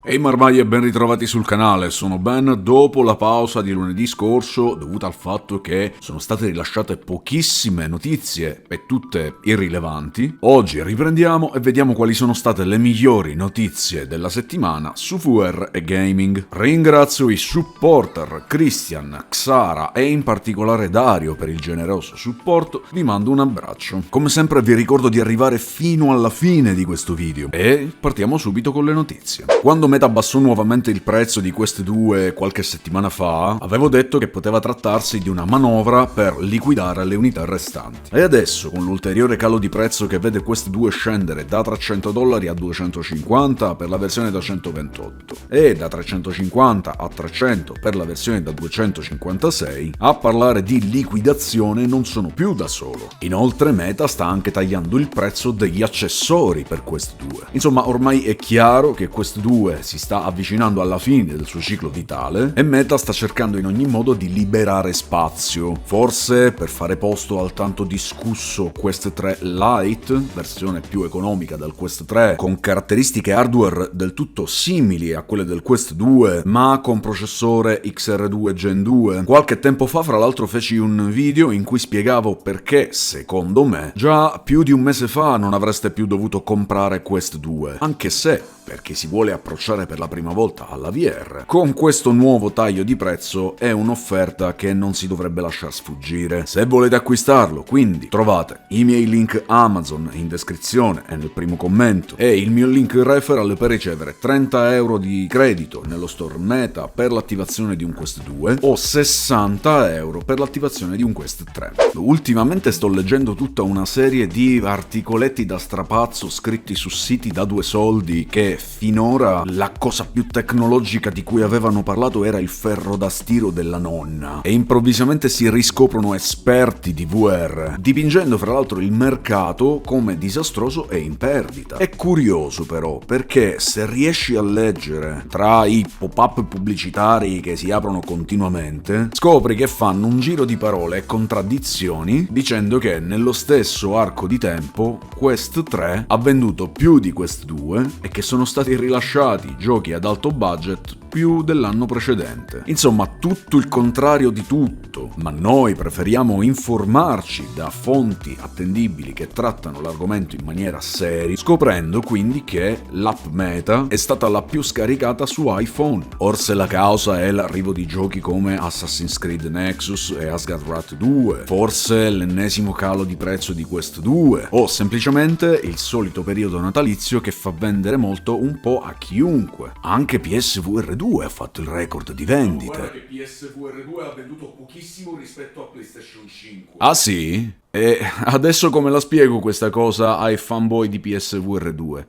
Ehi marmai e ben ritrovati sul canale, sono Ben. Dopo la pausa di lunedì scorso, dovuta al fatto che sono state rilasciate pochissime notizie e tutte irrilevanti, oggi riprendiamo e vediamo quali sono state le migliori notizie della settimana su VR e gaming. Ringrazio i supporter Christian, Xara e in particolare Dario per il generoso supporto, vi mando un abbraccio. Come sempre vi ricordo di arrivare fino alla fine di questo video e partiamo subito con le notizie. Quando Meta abbassò nuovamente il prezzo di Quest 2 qualche settimana fa, avevo detto che poteva trattarsi di una manovra per liquidare le unità restanti. E adesso, con l'ulteriore calo di prezzo che vede Quest 2 scendere da $300 a 250 per la versione da 128 e da 350 a 300 per la versione da 256, a parlare di liquidazione non sono più da solo. Inoltre Meta sta anche tagliando il prezzo degli accessori per Quest 2. Insomma, ormai è chiaro che Quest 2 si sta avvicinando alla fine del suo ciclo vitale e Meta sta cercando in ogni modo di liberare spazio, forse per fare posto al tanto discusso Quest 3 Lite, versione più economica del Quest 3, con caratteristiche hardware del tutto simili a quelle del Quest 2, ma con processore XR2 Gen 2. Qualche tempo fa, fra l'altro, feci un video in cui spiegavo perché, secondo me, già più di un mese fa non avreste più dovuto comprare Quest 2, anche se, per chi si vuole approcciare per la prima volta alla VR, con questo nuovo taglio di prezzo è un'offerta che non si dovrebbe lasciar sfuggire. Se volete acquistarlo, quindi, trovate i miei link Amazon in descrizione e nel primo commento e il mio link referral per ricevere €30 di credito nello store Meta per l'attivazione di un Quest 2 o €60 per l'attivazione di un Quest 3. Ultimamente sto leggendo tutta una serie di articoletti da strapazzo scritti su siti da 2 soldi che finora la cosa più tecnologica di cui avevano parlato era il ferro da stiro della nonna, e improvvisamente si riscoprono esperti di VR, dipingendo fra l'altro il mercato come disastroso e in perdita. È curioso però, perché se riesci a leggere tra i pop-up pubblicitari che si aprono continuamente, scopri che fanno un giro di parole e contraddizioni dicendo che nello stesso arco di tempo Quest 3 ha venduto più di Quest 2 e che sono stati rilasciati giochi ad alto budget più dell'anno precedente. Insomma, tutto il contrario di tutto, ma noi preferiamo informarci da fonti attendibili che trattano l'argomento in maniera seria, scoprendo quindi che l'app Meta è stata la più scaricata su iPhone. Forse la causa è l'arrivo di giochi come Assassin's Creed Nexus e Asgard Wrath 2, forse l'ennesimo calo di prezzo di Quest 2, o semplicemente il solito periodo natalizio che fa vendere molto un po' a chiunque. Anche PSVR 2 ha fatto il record di vendite. Guarda che PSVR 2 ha venduto pochissimo rispetto a PlayStation 5. Ah sì? E adesso come la spiego questa cosa ai fanboy di PSVR 2?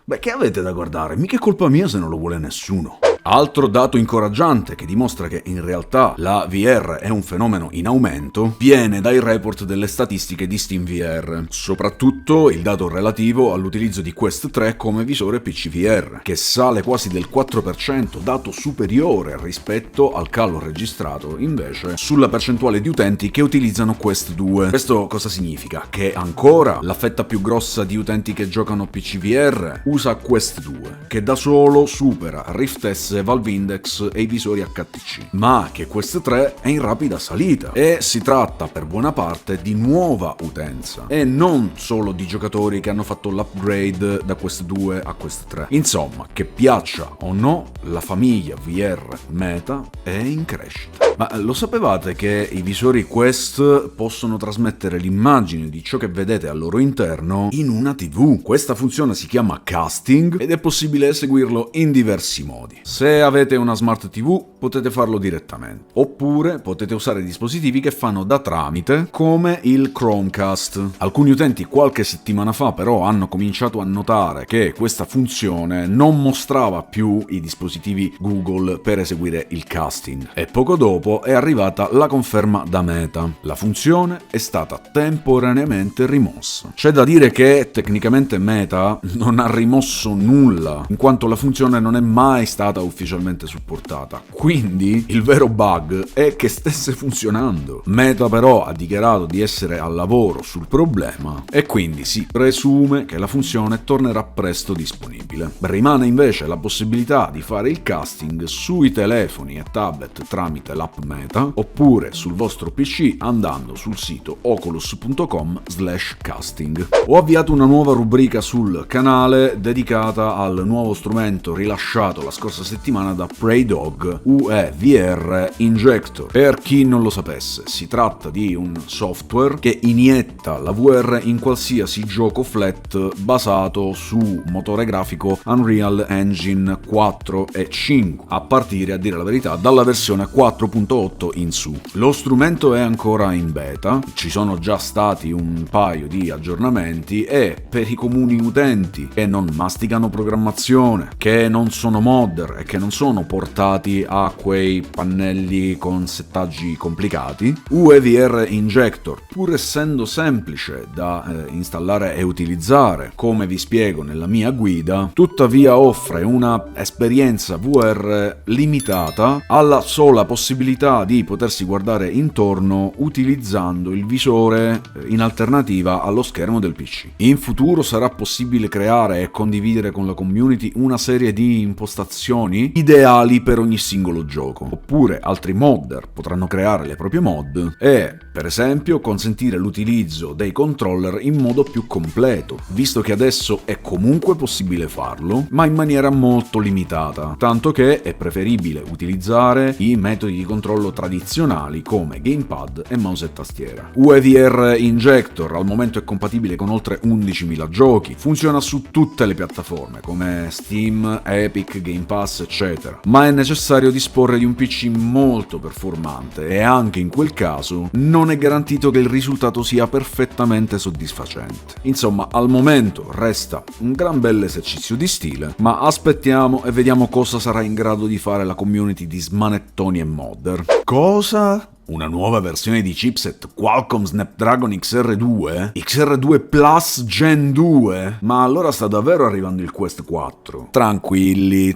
Beh, che avete da guardare? Mica è colpa mia se non lo vuole nessuno. Altro dato incoraggiante che dimostra che in realtà la VR è un fenomeno in aumento viene dai report delle statistiche di SteamVR, soprattutto il dato relativo all'utilizzo di Quest 3 come visore PCVR, che sale quasi del 4%, dato superiore rispetto al calo registrato invece sulla percentuale di utenti che utilizzano Quest 2. Questo cosa significa? Che ancora la fetta più grossa di utenti che giocano PCVR usa Quest 2, che da solo supera Rift S, Valve Index e i visori HTC, ma che Quest 3 è in rapida salita e si tratta per buona parte di nuova utenza e non solo di giocatori che hanno fatto l'upgrade da Quest 2 a Quest 3. Insomma, che piaccia o no, la famiglia VR Meta è in crescita. Ma lo sapevate che i visori Quest possono trasmettere l'immagine di ciò che vedete al loro interno in una TV? Questa funzione si chiama casting ed è possibile eseguirlo in diversi modi. Se avete una smart TV potete farlo direttamente, oppure potete usare dispositivi che fanno da tramite come il Chromecast. Alcuni utenti qualche settimana fa però hanno cominciato a notare che questa funzione non mostrava più i dispositivi Google per eseguire il casting e poco dopo dopo è arrivata la conferma da Meta. La funzione è stata temporaneamente rimossa. C'è da dire che tecnicamente Meta non ha rimosso nulla, in quanto la funzione non è mai stata ufficialmente supportata. Quindi il vero bug è che stesse funzionando. Meta però ha dichiarato di essere al lavoro sul problema e quindi si presume che la funzione tornerà presto disponibile. Rimane invece la possibilità di fare il casting sui telefoni e tablet tramite l'app Meta oppure sul vostro PC andando sul sito oculus.com/casting. Ho avviato una nuova rubrica sul canale dedicata al nuovo strumento rilasciato la scorsa settimana da PreyDog, UE VR Injector. Per chi non lo sapesse, si tratta di un software che inietta la VR in qualsiasi gioco flat basato su motore grafico Unreal Engine 4 e 5, a partire, a dire la verità, dalla versione 4.8 in su. Lo strumento è ancora in beta, ci sono già stati un paio di aggiornamenti e per i comuni utenti che non masticano programmazione, che non sono modder e che non sono portati a quei pannelli con settaggi complicati, UEVR Injector, pur essendo semplice da installare e utilizzare, come vi spiego nella mia guida, tuttavia offre una esperienza VR limitata alla sola possibilità di potersi guardare intorno utilizzando il visore in alternativa allo schermo del PC. In futuro sarà possibile creare e condividere con la community una serie di impostazioni ideali per ogni singolo gioco, oppure altri modder potranno creare le proprie mod e, per esempio, consentire l'utilizzo dei controller in modo più completo, visto che adesso è comunque possibile farlo, ma in maniera molto limitata, tanto che è preferibile utilizzare i metodi di controllo tradizionali come gamepad e mouse e tastiera. UEVR Injector al momento è compatibile con oltre 11.000 giochi, funziona su tutte le piattaforme come Steam, Epic, Game Pass, eccetera, ma è necessario disporre di un PC molto performante e anche in quel caso non è garantito che il risultato sia perfettamente soddisfacente. Insomma, al momento resta un gran bel esercizio di stile, ma aspettiamo e vediamo cosa sarà in grado di fare la community di smanettoni e modder. Cosa? Una nuova versione di chipset Qualcomm Snapdragon XR2? XR2 Plus Gen 2? Ma allora sta davvero arrivando il Quest 4? Tranquilli,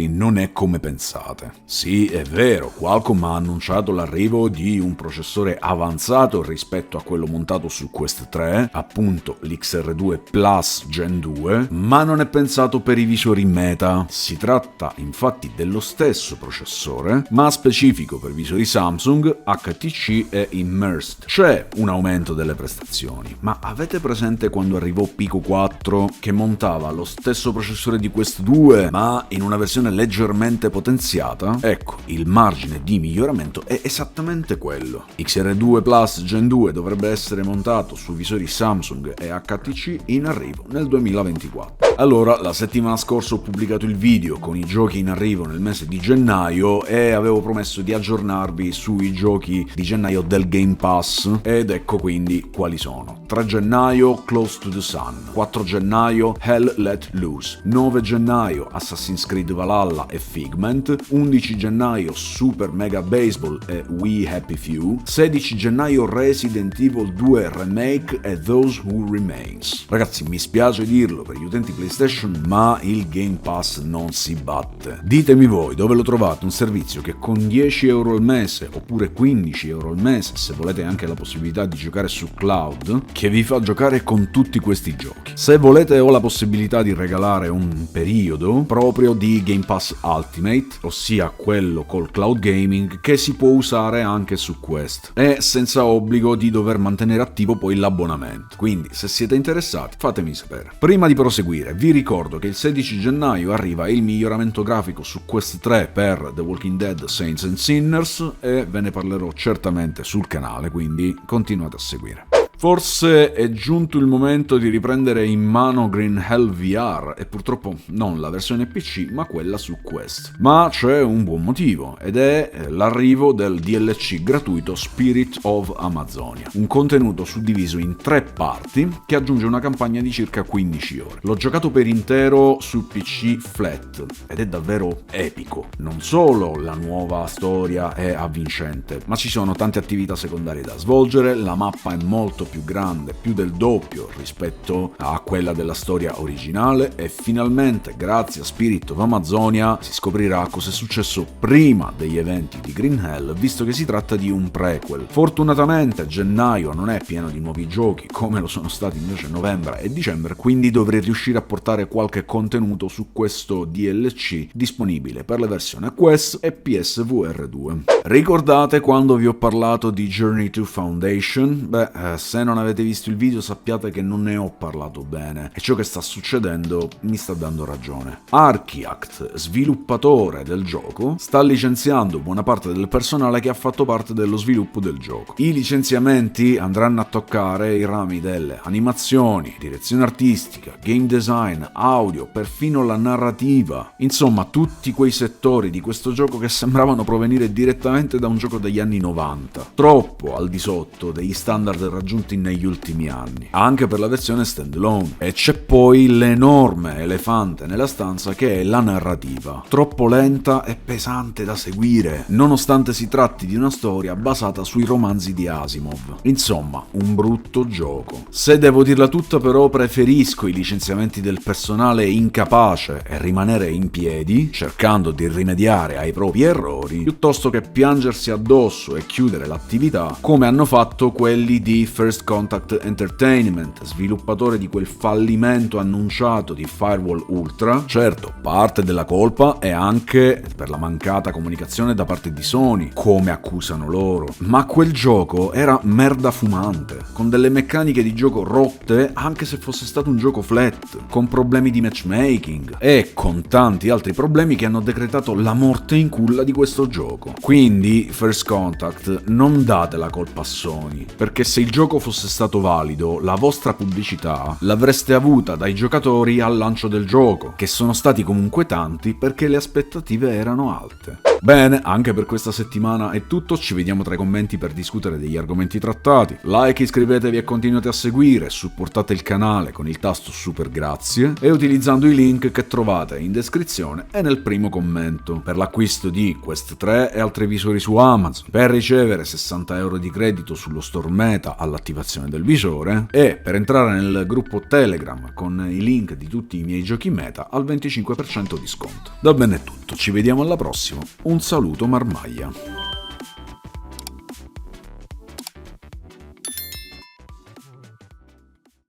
non è come pensate. Sì, è vero, Qualcomm ha annunciato l'arrivo di un processore avanzato rispetto a quello montato su Quest 3, appunto l'XR2 Plus Gen 2, ma non è pensato per i visori Meta. Si tratta infatti dello stesso processore, ma specifico per visori Samsung, HTC e Immersed. C'è un aumento delle prestazioni, ma avete presente quando arrivò Pico 4 che montava lo stesso processore di Quest 2 ma in una versione leggermente potenziata? Ecco, il margine di miglioramento è esattamente quello. XR2 Plus Gen 2 dovrebbe essere montato su visori Samsung e HTC in arrivo nel 2024. Allora, la settimana scorsa ho pubblicato il video con i giochi in arrivo nel mese di gennaio e avevo promesso di aggiornarvi sui giochi di gennaio del Game Pass ed ecco quindi quali sono. 3 gennaio Close to the Sun, 4 gennaio Hell Let Loose, 9 gennaio Assassin's Creed Valhalla e Figment, 11 gennaio Super Mega Baseball e We Happy Few, 16 gennaio Resident Evil 2 Remake e Those Who Remains. Ragazzi, mi spiace dirlo per gli utenti PlayStation, ma il Game Pass non si batte. Ditemi voi dove lo trovate un servizio che con 10 euro al mese oppure 15 euro al mese, se volete anche la possibilità di giocare su cloud, che vi fa giocare con tutti questi giochi. Se volete ho la possibilità di regalare un periodo proprio di Game Pass Ultimate, ossia quello col cloud gaming che si può usare anche su Quest e senza obbligo di dover mantenere attivo poi l'abbonamento. Quindi se siete interessati fatemi sapere. Prima di proseguire vi ricordo che il 16 gennaio arriva il miglioramento grafico su Quest 3 per The Walking Dead Saints and Sinners e ve ne parlerò certamente sul canale, quindi continuate a seguire. Forse è giunto il momento di riprendere in mano Green Hell VR e purtroppo non la versione PC ma quella su Quest. Ma c'è un buon motivo ed è l'arrivo del DLC gratuito Spirit of Amazonia, un contenuto suddiviso in 3 parti che aggiunge una campagna di circa 15 ore. L'ho giocato per intero su PC flat ed è davvero epico. Non solo la nuova storia è avvincente, ma ci sono tante attività secondarie da svolgere, la mappa è molto più grande, più del doppio rispetto a quella della storia originale e finalmente, grazie a Spirit of Amazonia, si scoprirà cosa è successo prima degli eventi di Green Hell, visto che si tratta di un prequel. Fortunatamente gennaio non è pieno di nuovi giochi, come lo sono stati invece novembre e dicembre, quindi dovrei riuscire a portare qualche contenuto su questo DLC disponibile per la versione Quest e PSVR 2. Ricordate quando vi ho parlato di Journey to Foundation? Se non avete visto il video sappiate che non ne ho parlato bene e ciò che sta succedendo mi sta dando ragione. Archiact, sviluppatore del gioco, sta licenziando buona parte del personale che ha fatto parte dello sviluppo del gioco. I licenziamenti andranno a toccare i rami delle animazioni, direzione artistica, game design, audio, perfino la narrativa. Insomma, tutti quei settori di questo gioco che sembravano provenire direttamente da un gioco degli anni 90, troppo al di sotto degli standard raggiunti negli ultimi anni, anche per la versione standalone. E c'è poi l'enorme elefante nella stanza che è la narrativa, troppo lenta e pesante da seguire, nonostante si tratti di una storia basata sui romanzi di Asimov. Insomma, un brutto gioco. Se devo dirla tutta però preferisco i licenziamenti del personale incapace e rimanere in piedi, cercando di rimediare ai propri errori, piuttosto che piangersi addosso e chiudere l'attività, come hanno fatto quelli di First Contact Entertainment, sviluppatore di quel fallimento annunciato di Firewall Ultra. Certo, parte della colpa è anche per la mancata comunicazione da parte di Sony, come accusano loro, ma quel gioco era merda fumante, con delle meccaniche di gioco rotte anche se fosse stato un gioco flat, con problemi di matchmaking e con tanti altri problemi che hanno decretato la morte in culla di questo gioco. Quindi, First Contact, non date la colpa a Sony, perché se il gioco fosse stato valido, la vostra pubblicità l'avreste avuta dai giocatori al lancio del gioco, che sono stati comunque tanti perché le aspettative erano alte. Bene, anche per questa settimana è tutto, ci vediamo tra i commenti per discutere degli argomenti trattati. Like, iscrivetevi e continuate a seguire, supportate il canale con il tasto super grazie e utilizzando i link che trovate in descrizione e nel primo commento per l'acquisto di Quest 3 e altri visori su Amazon, per ricevere 60 euro di credito sullo store Meta all'attivazione del visore e per entrare nel gruppo Telegram con i link di tutti i miei giochi Meta al 25% di sconto. Da bene è tutto, ci vediamo alla prossima. Un saluto Marmaglia.